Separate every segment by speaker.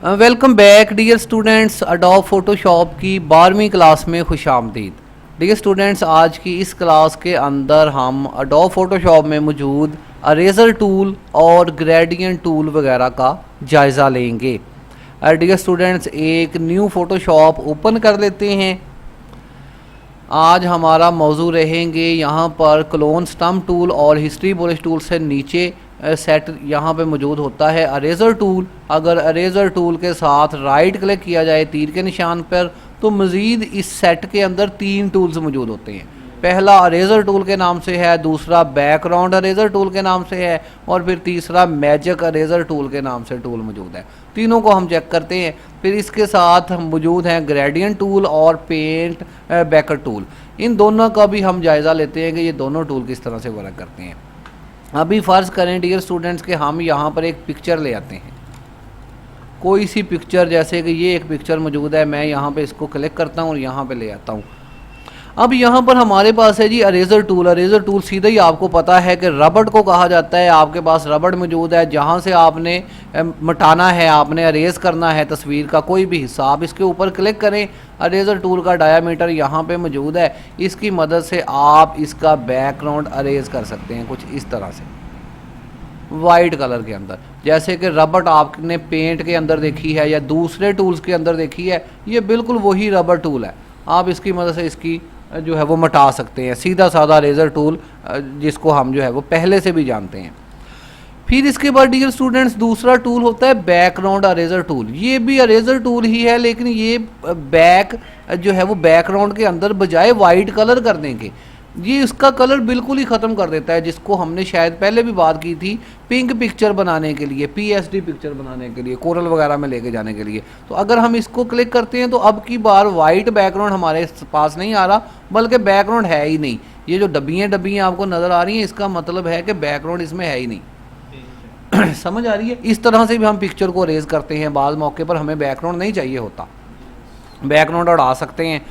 Speaker 1: Welcome back dear students, Adobe Photoshop की 12वीं class में खुशामदीद। डियर स्टूडेंट्स, आज की इस क्लास के अंदर हम अडोब फोटोशॉप में मौजूद अरेज़र टूल और ग्रेडियंट टूल वगैरह का जायज़ा लेंगे। डियर स्टूडेंट्स, एक न्यू फोटोशॉप ओपन कर लेते हैं। आज हमारा मौजू रहेंगे यहाँ पर क्लोन स्टम्प टूल और हिस्ट्री बुलिश टूल से नीचे सेट यहाँ पे मौजूद होता है अरेज़र टूल। अगर अरेज़र टूल के साथ राइट क्लिक किया जाए तीर के निशान पर तो मज़ीद इस सेट के अंदर 3 टूल्स मौजूद होते हैं। पहला अरेज़र टूल के नाम से है, दूसरा बैकग्राउंड अरेज़र टूल के नाम से है और फिर तीसरा मैजिक अरेज़र टूल के नाम से टूल मौजूद है। तीनों को हम चेक करते हैं। फिर इसके साथ मौजूद हैं ग्रेडियंट टूल और पेंट बैकर टूल। इन दोनों का भी हम जायज़ा लेते हैं कि ये दोनों टूल किस तरह से वर्क करते हैं। अभी फ़र्ज़ करें डियर स्टूडेंट्स कि हम यहाँ पर एक पिक्चर ले आते हैं, कोई सी पिक्चर, जैसे कि ये एक पिक्चर मौजूद है। मैं यहाँ पे इसको क्लिक करता हूँ और यहाँ पे ले आता हूँ। अब यहाँ पर हमारे पास है जी अरेज़र टूल। अरेज़र टूल सीधा ही आपको पता है कि रबड़ को कहा जाता है। आपके पास रबड़ मौजूद है, जहाँ से आपने मिटाना है, आपने अरेज़ करना है तस्वीर का कोई भी हिस्सा। आप इसके ऊपर क्लिक करें, अरेज़र टूल का डायामीटर यहाँ पे मौजूद है। इसकी मदद से आप इसका बैकग्राउंड अरेज़ कर सकते हैं कुछ इस तरह से वाइट कलर के अंदर। जैसे कि रबड़ आपने पेंट के अंदर देखी है या दूसरे टूल्स के अंदर देखी है, ये बिल्कुल वही रबड़ टूल है। आप इसकी मदद से इसकी जो है वो मिटा सकते हैं, सीधा साधा अरेज़र टूल जिसको हम जो है वो पहले से भी जानते हैं। फिर इसके बाद डियर स्टूडेंट्स दूसरा टूल होता है बैकग्राउंड अरेज़र टूल। ये भी अरेज़र टूल ही है, लेकिन ये बैक जो है वो बैकग्राउंड के अंदर बजाय वाइट कलर करने के ये इसका कलर बिल्कुल ही ख़त्म कर देता है, जिसको हमने शायद पहले भी बात की थी पिंक पिक्चर बनाने के लिए, पीएसडी पिक्चर बनाने के लिए, कोरल वगैरह में लेके जाने के लिए। तो अगर हम इसको क्लिक करते हैं तो अब की बार वाइट बैकग्राउंड हमारे पास नहीं आ रहा, बल्कि बैकग्राउंड है ही नहीं। ये जो डब्बियाँ आपको नज़र आ रही हैं, इसका मतलब है कि बैकग्राउंड इसमें है ही नहीं। समझ आ रही है? इस तरह से भी हम पिक्चर को रेज करते हैं। बाद मौके पर हमें बैकग्राउंड नहीं चाहिए होता, बैकग्राउंड उड़ा सकते हैं।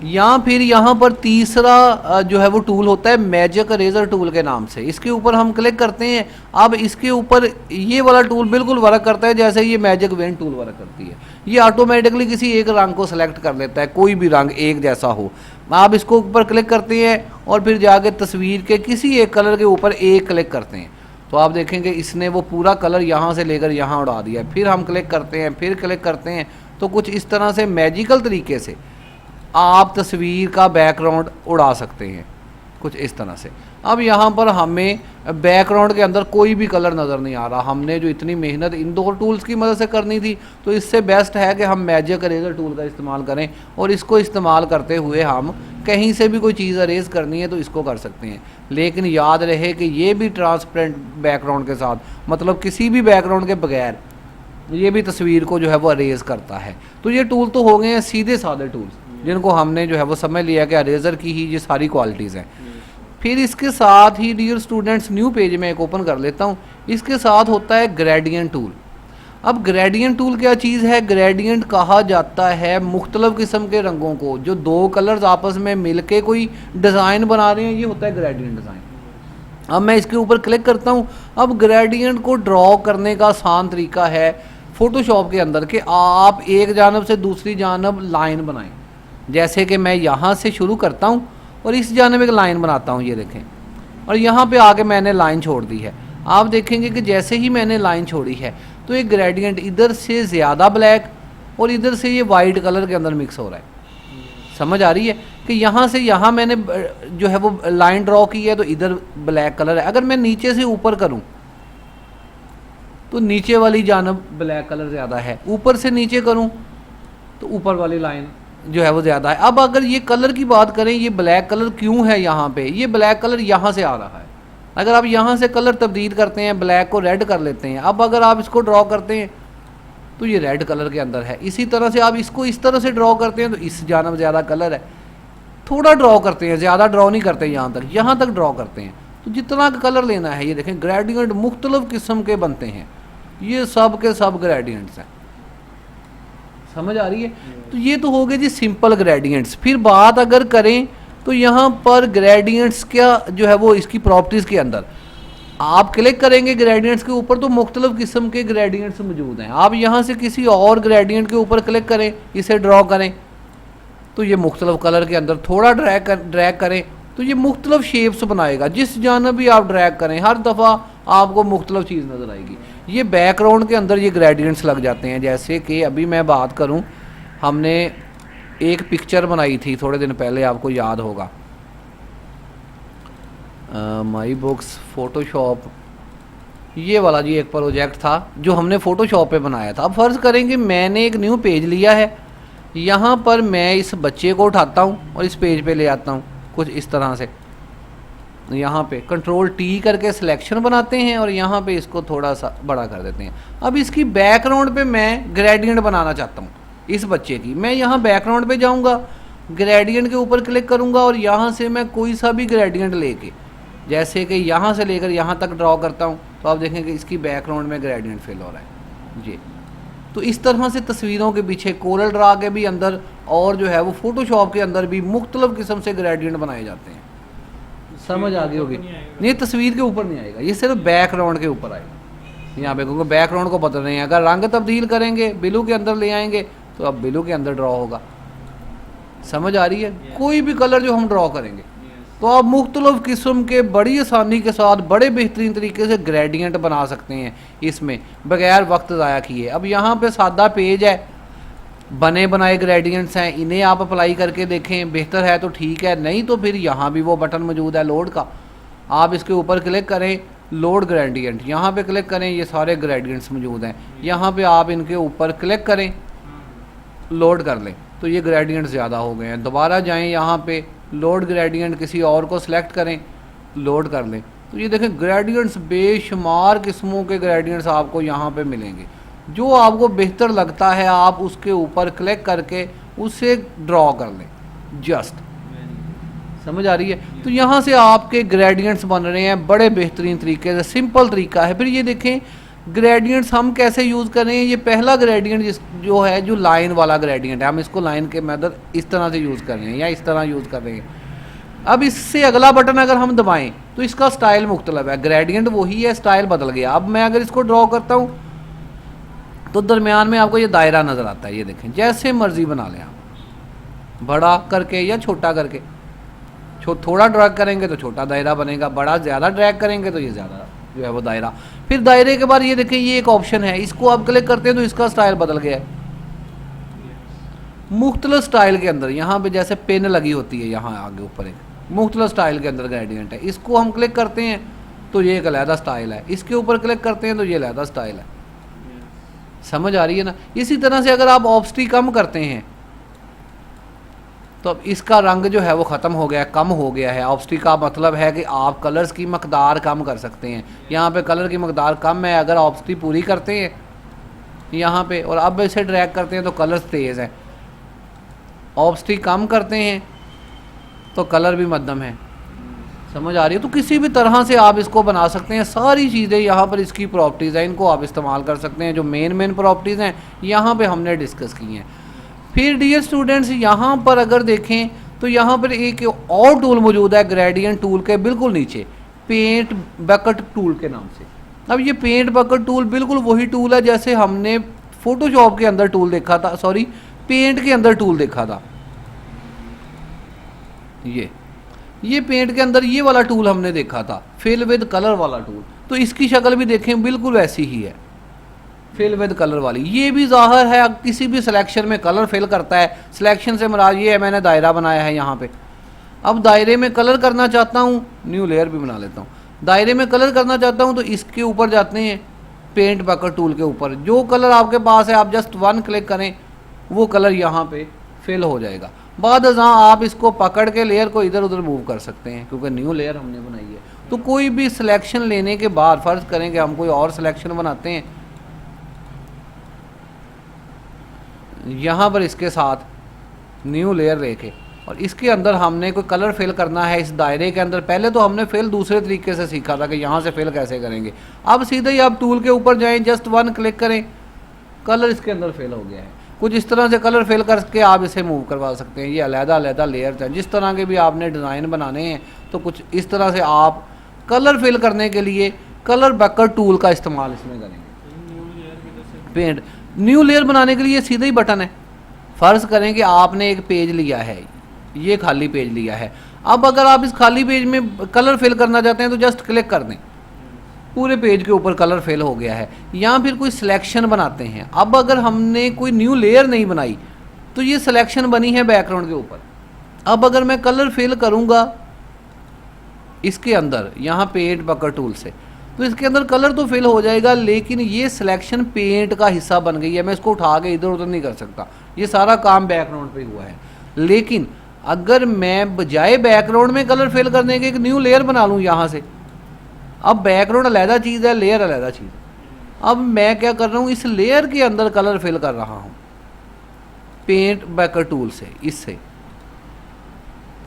Speaker 1: या फिर यहाँ पर तीसरा जो है वो टूल होता है मैजिक अरेज़र टूल के नाम से। इसके ऊपर हम क्लिक करते हैं। अब इसके ऊपर ये वाला टूल बिल्कुल वर्क करता है जैसे ये मैजिक वेन टूल वर्क करती है। ये ऑटोमेटिकली किसी एक रंग को सिलेक्ट कर लेता है, कोई भी रंग एक जैसा हो। आप इसको ऊपर क्लिक करते हैं और फिर जाके तस्वीर के किसी एक कलर के ऊपर एक क्लिक करते हैं तो आप देखेंगे इसने वो पूरा कलर यहाँ से लेकर यहाँ उड़ा दिया। फिर हम क्लिक करते हैं, फिर क्लिक करते हैं तो कुछ इस तरह से मैजिकल तरीके से आप तस्वीर का बैकग्राउंड उड़ा सकते हैं कुछ इस तरह से। अब यहाँ पर हमें बैकग्राउंड के अंदर कोई भी कलर नज़र नहीं आ रहा। हमने जो इतनी मेहनत इन 2 टूल्स की मदद से करनी थी, तो इससे बेस्ट है कि हम मैजिक अरेज़र टूल का इस्तेमाल करें और इसको इस्तेमाल करते हुए हम कहीं से भी कोई चीज़ अरेज़ करनी है तो इसको कर सकते हैं। लेकिन याद रहे कि ये भी ट्रांसपेरेंट बैकग्राउंड के साथ, मतलब किसी भी बैकग्राउंड के बगैर ये भी तस्वीर को जो है वो अरेज़ करता है। तो ये टूल तो हो गए हैं सीधे साधे टूल्स जिनको हमने जो है वो समझ लिया कि अरेज़र की ही ये सारी क्वालिटीज़ हैं। फिर इसके साथ ही डियर स्टूडेंट्स न्यू पेज में एक ओपन कर लेता हूँ। इसके साथ होता है ग्रेडियंट टूल। अब ग्रेडियंट टूल क्या चीज़ है? ग्रेडियंट कहा जाता है मुख्तलिफ़ किस्म के रंगों को, जो 2 कलर्स आपस में मिल के कोई डिज़ाइन बना रहे हैं, ये होता है ग्रेडियंट डिज़ाइन। अब मैं इसके ऊपर क्लिक करता हूँ। अब ग्रेडियंट को ड्रॉ करने का आसान तरीका है फ़ोटोशॉप के अंदर कि आप एक जानब से दूसरी जानब लाइन बनाएं। जैसे कि मैं यहाँ से शुरू करता हूँ और इस जानब एक लाइन बनाता हूँ, ये देखें, और यहाँ पे आके मैंने लाइन छोड़ दी है। आप देखेंगे कि जैसे ही मैंने लाइन छोड़ी है तो एक ग्रेडियंट इधर से ज़्यादा ब्लैक और इधर से ये वाइट कलर के अंदर मिक्स हो रहा है। समझ आ रही है कि यहाँ से यहाँ मैंने जो है वो लाइन ड्रॉ की है तो इधर ब्लैक कलर है। अगर मैं नीचे से ऊपर करूँ तो नीचे वाली जानब ब्लैक कलर ज़्यादा है, ऊपर से नीचे करूँ तो ऊपर वाली लाइन जो है वो ज़्यादा है। अब अगर ये कलर की बात करें, ये ब्लैक कलर क्यों है यहाँ पे? ये ब्लैक कलर यहाँ से आ रहा है। अगर आप यहाँ से कलर तब्दील करते हैं, ब्लैक को रेड कर लेते हैं, अब अगर आप इसको ड्रॉ करते हैं तो ये रेड कलर के अंदर है। इसी तरह से आप इसको इस तरह से ड्रॉ करते हैं तो इस जानब ज़्यादा कलर है। थोड़ा ड्रॉ करते हैं, ज़्यादा ड्रॉ नहीं करते, यहाँ तक ड्रॉ करते हैं। तो जितना कलर लेना है, ये देखें ग्रेडियंट मुख्तलिफ़ किस्म के बनते हैं। ये सब के सब ग्रेडियंट्स हैं। समझ आ रही है? तो ये तो हो गए जी सिंपल ग्रेडियंट्स। फिर बात अगर करें तो यहाँ पर ग्रेडियंट्स क्या जो है वो इसकी प्रॉपर्टीज़ के अंदर आप क्लिक करेंगे ग्रेडियंट्स के ऊपर तो मुख्तलिफ किस्म के ग्रेडियंट्स मौजूद हैं। आप यहाँ से किसी और ग्रेडियंट के ऊपर क्लिक करें, इसे ड्रॉ करें तो ये मुख्तलिफ कलर के अंदर थोड़ा ड्रैग करें तो ये मुख्तलिफ शेप्स बनाएगा। जिस जानब भी आप ड्रैग करें हर दफ़ा आपको मुख्तलिफ चीज़ नज़र आएगी। ये बैकग्राउंड के अंदर ये ग्रेडियंट्स लग जाते हैं। जैसे कि अभी मैं बात करूं, हमने एक पिक्चर बनाई थी थोड़े दिन पहले, आपको याद होगा, माई बुक्स फ़ोटोशॉप, ये वाला जी एक प्रोजेक्ट था जो हमने फ़ोटोशॉप पे बनाया था। अब फ़र्ज़ करेंगे मैंने एक न्यू पेज लिया है, यहाँ पर मैं इस बच्चे को उठाता हूँ और इस पेज पे ले आता हूँ कुछ इस तरह से। यहाँ पे कंट्रोल टी करके सिलेक्शन बनाते हैं और यहाँ पे इसको थोड़ा सा बड़ा कर देते हैं। अब इसकी बैकग्राउंड पे मैं ग्रेडियंट बनाना चाहता हूँ इस बच्चे की। मैं यहाँ बैकग्राउंड पे जाऊँगा, ग्रेडियंट के ऊपर क्लिक करूँगा और यहाँ से मैं कोई सा भी ग्रेडियंट लेके, जैसे कि यहाँ से लेकर यहाँ तक ड्रॉ करता हूँ तो आप देखेंगे इसकी बैकग्राउंड में ग्रेडियंट फिल हो रहा है जी। तो इस तरह से तस्वीरों के पीछे कोरल ड्रा के भी अंदर और जो है वो फ़ोटोशॉप के अंदर भी मुख्तलिफ किस्म से ग्रेडियंट बनाए जाते हैं। समझ आ गई होगी? नहीं, तस्वीर के ऊपर नहीं आएगा, ये सिर्फ बैकग्राउंड के ऊपर आएगा। यहाँ पे क्योंकि बैकग्राउंड को बदल रहे हैं, अगर रंग तब्दील करेंगे ब्लू के अंदर ले आएंगे तो अब ब्लू के अंदर ड्रॉ होगा। समझ आ रही है? कोई भी कलर जो हम ड्रॉ करेंगे तो आप मुख्तलिफ किस्म के बड़ी आसानी के साथ बड़े बेहतरीन तरीके से ग्रेडियंट बना सकते हैं इसमें बगैर वक्त ज़ाया किए। अब यहाँ पे सादा पेज है, बने बनाए ग्रेडियंट्स हैं, इन्हें आप अप्लाई करके देखें, बेहतर है तो ठीक है, नहीं तो फिर यहाँ भी वो बटन मौजूद है लोड का, आप इसके ऊपर क्लिक करें, लोड ग्रेडियंट, यहाँ पे क्लिक करें, ये सारे ग्रेडियंट्स मौजूद हैं, यहाँ पे आप इनके ऊपर क्लिक करें, लोड कर लें तो ये ग्रेडियंट ज़्यादा हो गए हैं। दोबारा जाएँ यहाँ पे लोड ग्रेडियंट, किसी और को सिलेक्ट करें, लोड कर लें तो ये देखें ग्रेडियंट्स, बेशुमार किस्मों के ग्रेडियंट्स आपको यहाँ पे मिलेंगे। जो आपको बेहतर लगता है आप उसके ऊपर क्लिक करके उसे ड्रॉ कर लें जस्ट। समझ आ रही है? तो यहाँ से आपके ग्रेडियंट्स बन रहे हैं बड़े बेहतरीन तरीके से, सिंपल तरीका है। फिर ये देखें ग्रेडियंट्स हम कैसे यूज़ कर रहे हैं। ये पहला ग्रेडियंट जो है, जो लाइन वाला ग्रेडियंट है, हम इसको लाइन के मेथड इस तरह से यूज़ कर रहे हैं या इस तरह यूज़ कर रहे हैं। अब इससे अगला बटन अगर हम दबाएं तो इसका स्टाइल मुख्तलिफ है, ग्रेडियंट वही है, स्टाइल बदल गया। अब मैं अगर इसको ड्रॉ करता हूँ तो दरमियान में आपको ये दायरा नज़र आता है, ये देखें, जैसे मर्जी बना लें आप, बड़ा करके या छोटा करके। थोड़ा ड्रैग करेंगे तो छोटा दायरा बनेगा, बड़ा ज़्यादा ड्रैग करेंगे तो ये ज़्यादा जो है वो दायरा। फिर दायरे के बाद ये देखें ये एक ऑप्शन है, इसको आप क्लिक करते हैं तो इसका स्टाइल बदल गया है मुख्तलिफ स्टाइल के अंदर। यहाँ पे जैसे पेन लगी होती है, यहाँ आगे ऊपर एक मुख्तलिफ स्टाइल के अंदर ग्रेडियंट है, इसको हम क्लिक करते हैं तो ये एक अलहदा स्टाइल है, इसके ऊपर क्लिक करते हैं तो ये अलहदा स्टाइल है। समझ आ रही है ना? इसी तरह से अगर आप ऑप्स्टी कम करते हैं तो अब इसका रंग जो है वो ख़त्म हो गया है, कम हो गया है। ऑप्स्टी का मतलब है कि आप कलर्स की मकदार कम कर सकते हैं। यहाँ पे कलर की मकदार कम है, अगर ऑप्स्टी पूरी करते हैं यहाँ पे और अब इसे ड्रैग करते हैं तो कलर्स तेज़ हैं, ऑप्स्टी कम करते हैं तो कलर भी मध्यम है। समझ आ रही है? तो किसी भी तरह से आप इसको बना सकते हैं। सारी चीज़ें यहाँ पर इसकी प्रॉपर्टीज़ हैं, इनको आप इस्तेमाल कर सकते हैं। जो मेन प्रॉपर्टीज़ हैं यहाँ पे हमने डिस्कस की हैं। फिर डियर स्टूडेंट्स यहाँ पर अगर देखें तो यहाँ पर एक और टूल मौजूद है ग्रेडियंट टूल के बिल्कुल नीचे, पेंट बकेट टूल के नाम से। अब ये पेंट बकेट टूल बिल्कुल वही टूल है जैसे हमने फ़ोटोशॉप के अंदर टूल देखा था, सॉरी पेंट के अंदर टूल देखा था। ये पेंट के अंदर ये वाला टूल हमने देखा था, फिल विद कलर वाला टूल। तो इसकी शक्ल भी देखें बिल्कुल वैसी ही है, फिल विद कलर वाली। ये भी ज़ाहिर है किसी भी सिलेक्शन में कलर फिल करता है। सिलेक्शन से मुराद ये है, मैंने दायरा बनाया है यहाँ पे, अब दायरे में कलर करना चाहता हूँ, न्यू लेयर भी बना लेता हूँ। दायरे में कलर करना चाहता हूँ तो इसके ऊपर जाते हैं, पेंट बकेट टूल के ऊपर, जो कलर आपके पास है आप जस्ट वन क्लिक करें, वो कलर यहाँ पे फिल हो जाएगा। बाद जहाँ आप इसको पकड़ के लेयर को इधर उधर मूव कर सकते हैं क्योंकि न्यू लेयर हमने बनाई है। तो कोई भी सिलेक्शन लेने के बाद फ़र्ज़ करें कि हम कोई और सिलेक्शन बनाते हैं, यहाँ पर इसके साथ न्यू लेयर लेके और इसके अंदर हमने कोई कलर फिल करना है इस दायरे के अंदर। पहले तो हमने फिल दूसरे तरीके से सीखा था कि यहाँ से फिल कैसे करेंगे। अब सीधे ही आप टूल के ऊपर जाएं, जस्ट वन क्लिक करें, कलर इसके अंदर फिल हो गया है। कुछ इस तरह से कलर फिल करके आप इसे मूव करवा सकते हैं। ये अलग-अलग लेयर हैं, जिस तरह के भी आपने डिज़ाइन बनाने हैं तो कुछ इस तरह से आप कलर फिल करने के लिए कलर बैकर टूल का इस्तेमाल इसमें करेंगे। पेंट न्यू लेयर बनाने के लिए सीधा ही बटन है। फ़र्ज़ करें कि आपने एक पेज लिया है, ये खाली पेज लिया है। अब अगर आप इस खाली पेज में कलर फिल करना चाहते हैं तो जस्ट क्लिक कर दें, पूरे पेज के ऊपर कलर फिल हो गया है। या फिर कोई सिलेक्शन बनाते हैं। अब अगर हमने कोई न्यू लेयर नहीं बनाई तो ये सिलेक्शन बनी है बैकग्राउंड के ऊपर। अब अगर मैं कलर फिल करूँगा इसके अंदर यहाँ पेंट बकर टूल से, तो इसके अंदर कलर तो फिल हो जाएगा, लेकिन ये सिलेक्शन पेंट का हिस्सा बन गई है। मैं इसको उठा के इधर उधर नहीं कर सकता, ये सारा काम बैकग्राउंड पे हुआ है। लेकिन अगर मैं बजाय बैकग्राउंड में कलर फिल करने के एक न्यू लेयर बना लूँ यहाँ से, अब बैकग्राउंड अलहदा चीज़ है, लेयर अलहदा चीज़ है। अब मैं क्या कर रहा हूँ, इस लेयर के अंदर कलर फिल कर रहा हूँ पेंट बकर टूल से, इससे।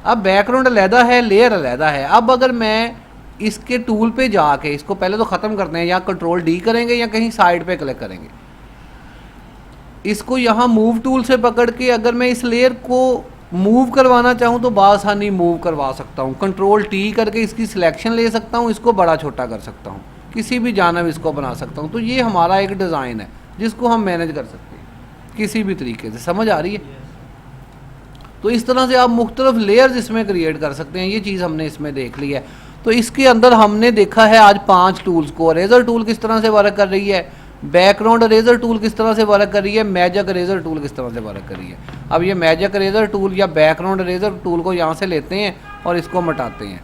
Speaker 1: अब बैकग्राउंड अलहदा है, लेयर अलहदा है। अब अगर मैं इसके टूल पे जाके इसको पहले तो ख़त्म करते हैं, या कंट्रोल डी करेंगे या कहीं साइड पे क्लिक करेंगे। इसको यहाँ मूव टूल से पकड़ के अगर मैं इस लेयर को मूव करवाना चाहूँ तो बासानी मूव करवा सकता हूँ। कंट्रोल टी करके इसकी सिलेक्शन ले सकता हूँ, इसको बड़ा छोटा कर सकता हूँ, किसी भी जानब इसको बना सकता हूँ। तो ये हमारा एक डिज़ाइन है जिसको हम मैनेज कर सकते हैं किसी भी तरीके से। समझ आ रही है? तो इस तरह से आप मुख्तलिफ लेयर्स इसमें क्रिएट कर सकते हैं। ये चीज़ हमने इसमें देख ली है। तो इसके अंदर हमने देखा है आज 5 टूल्स को। इरेज़र टूल किस तरह से वर्क कर रही है, बैकग्राउंड इरेज़र टूल किस तरह से वर्क कर रही है, मैजिक इरेज़र टूल किस तरह से वर्क कर रही है। अब ये मैजिक इरेज़र टूल या बैकग्राउंड इरेज़र टूल को यहाँ से लेते हैं और इसको मिटाते हैं।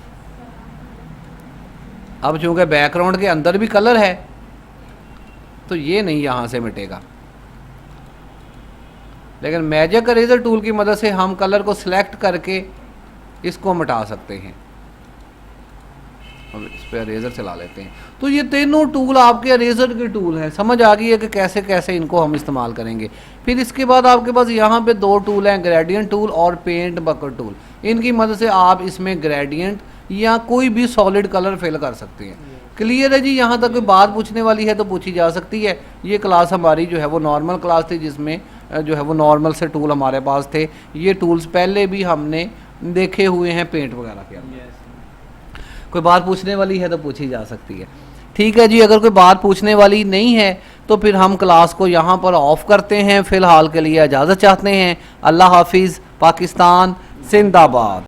Speaker 1: अब चूँकि बैकग्राउंड के अंदर भी कलर है तो ये नहीं यहाँ से मिटेगा, लेकिन मैजिक इरेज़र टूल की मदद से हम कलर को सिलेक्ट करके इसको मिटा सकते हैं। अब इस पर इरेज़र चला लेते हैं। तो ये तीनों टूल आपके इरेज़र के टूल हैं। समझ आ गई है कि कैसे कैसे इनको हम इस्तेमाल करेंगे। फिर इसके बाद आपके पास यहाँ पे 2 टूल हैं, ग्रेडियंट टूल और पेंट बकर टूल। इनकी मदद से आप इसमें ग्रेडियंट या कोई भी सॉलिड कलर फिल कर सकते हैं। क्लियर है जी? यहाँ तक कोई बात पूछने वाली है तो पूछी जा सकती है। ये क्लास हमारी जो है वो नॉर्मल क्लास थी, जिसमें जो है वो नॉर्मल से टूल हमारे पास थे। ये टूल्स पहले भी हमने देखे हुए हैं पेंट वगैरह के अंदर। कोई बात पूछने वाली है तो पूछी जा सकती है। ठीक है जी। अगर कोई बात पूछने वाली नहीं है तो फिर हम क्लास को यहाँ पर ऑफ करते हैं। फ़िलहाल के लिए इजाज़त चाहते हैं। अल्लाह हाफिज़। पाकिस्तान जिंदाबाद।